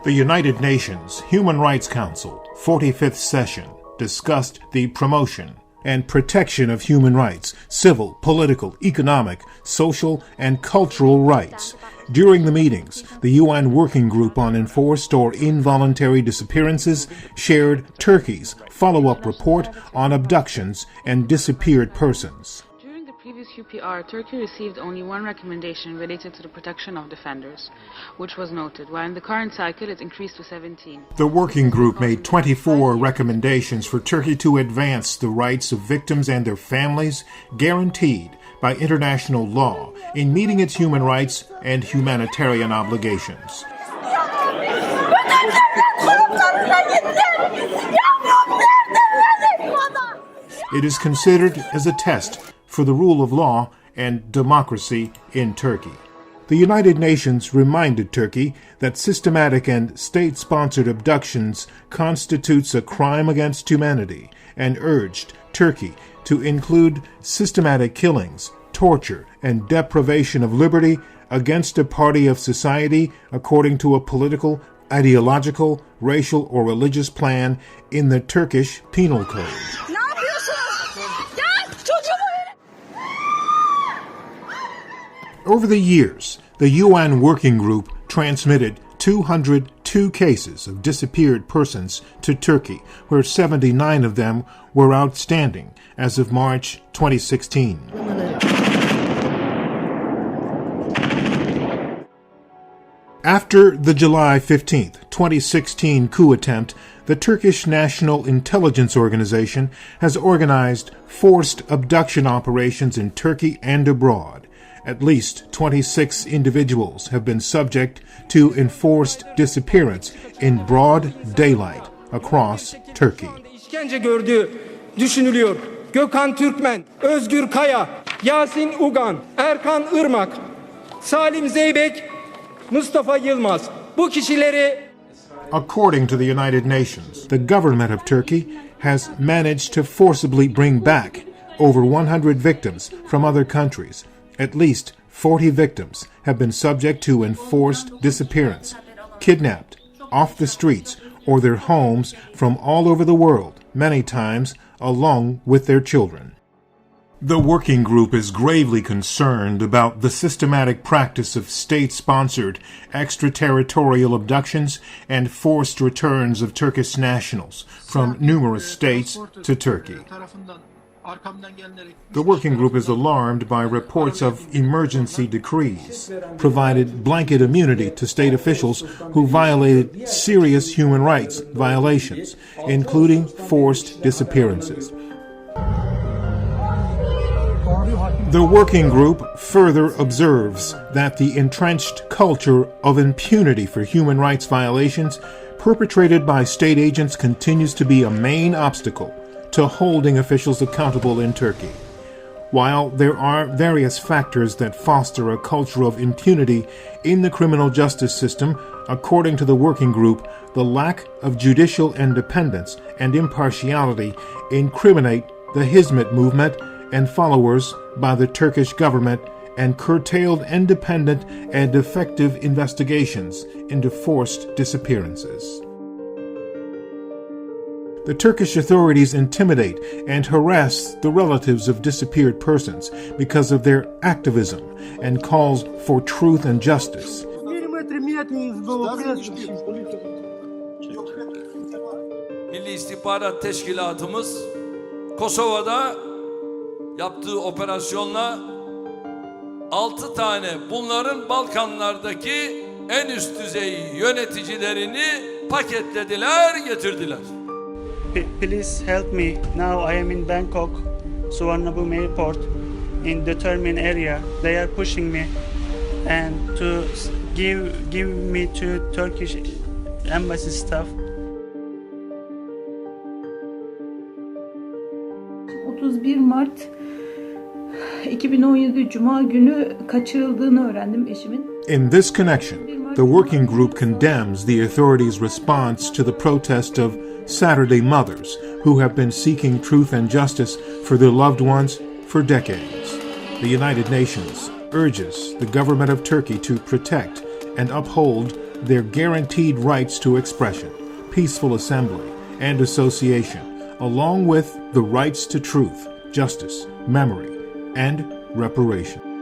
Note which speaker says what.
Speaker 1: The United Nations Human Rights Council 45th session discussed the promotion and protection of human rights, civil, political, economic, social, and cultural rights. During the meetings, the UN Working Group on Enforced or Involuntary Disappearances shared Turkey's follow-up report on abductions and disappeared persons.
Speaker 2: During the previous UPR, Turkey received only one recommendation related to the protection of defenders, which was noted, while in the current cycle it increased to 17.
Speaker 1: The working group made 24 recommendations for Turkey to advance the rights of victims and their families guaranteed by international law in meeting its human rights and humanitarian obligations. It is considered as a test for the rule of law and democracy in Turkey. The United Nations reminded Turkey that systematic and state-sponsored abductions constitutes a crime against humanity and urged Turkey to include systematic killings, torture, and deprivation of liberty against a party of society according to a political, ideological, racial, or religious plan in the Turkish Penal Code. Over the years, the UN Working Group transmitted 202 cases of disappeared persons to Turkey, where 79 of them were outstanding as of March 2016. After the July 15, 2016 coup attempt, the Turkish National Intelligence Organization has organized forced abduction operations in Turkey and abroad. At least 26 individuals have been subject to enforced disappearance in broad daylight across Turkey.
Speaker 3: İşkence gördüğü düşünülüyor. Gökhan Türkmen, Özgür Kaya, Yasin Ugan, Erkan Irmak, Salim Zeybek, Mustafa Yılmaz. Bu kişileri
Speaker 1: According to the United Nations, the government of Turkey has managed to forcibly bring back over 100 victims from other countries. At least 40 victims have been subject to enforced disappearance, kidnapped, off the streets, or their homes from all over the world, many times along with their children. The working group is gravely concerned about the systematic practice of state-sponsored extraterritorial abductions and forced returns of Turkish nationals from numerous states to Turkey. The working group is alarmed by reports of emergency decrees, provided blanket immunity to state officials who violated serious human rights violations, including forced disappearances. The working group further observes that the entrenched culture of impunity for human rights violations perpetrated by state agents continues to be a main obstacle to holding officials accountable in Turkey. While there are various factors that foster a culture of impunity in the criminal justice system, according to the working group, the lack of judicial independence and impartiality incriminate the Hizmet movement and followers by the Turkish government and curtailed independent and effective investigations into forced disappearances. The Turkish authorities intimidate and harass the relatives of disappeared persons because of their activism and calls for truth and justice.
Speaker 4: Milli İstihbarat Teşkilatımız Kosova'da yaptığı operasyonla 6 tane bunların Balkanlardaki en üst düzey yöneticilerini paketlediler, getirdiler.
Speaker 5: Please help me. Now I am in Bangkok, Suvarnabhumi Airport, in determined area. They are pushing me and to give me to Turkish embassy staff.
Speaker 6: 31 Mart 2017 Cuma günü kaçırıldığını öğrendim eşimin.
Speaker 1: In this connection, the working group condemns the authorities' response to the protest of Saturday mothers who have been seeking truth and justice for their loved ones for decades. The United Nations urges the government of Turkey to protect and uphold their guaranteed rights to expression, peaceful assembly, and association, along with the rights to truth, justice, memory, and reparation.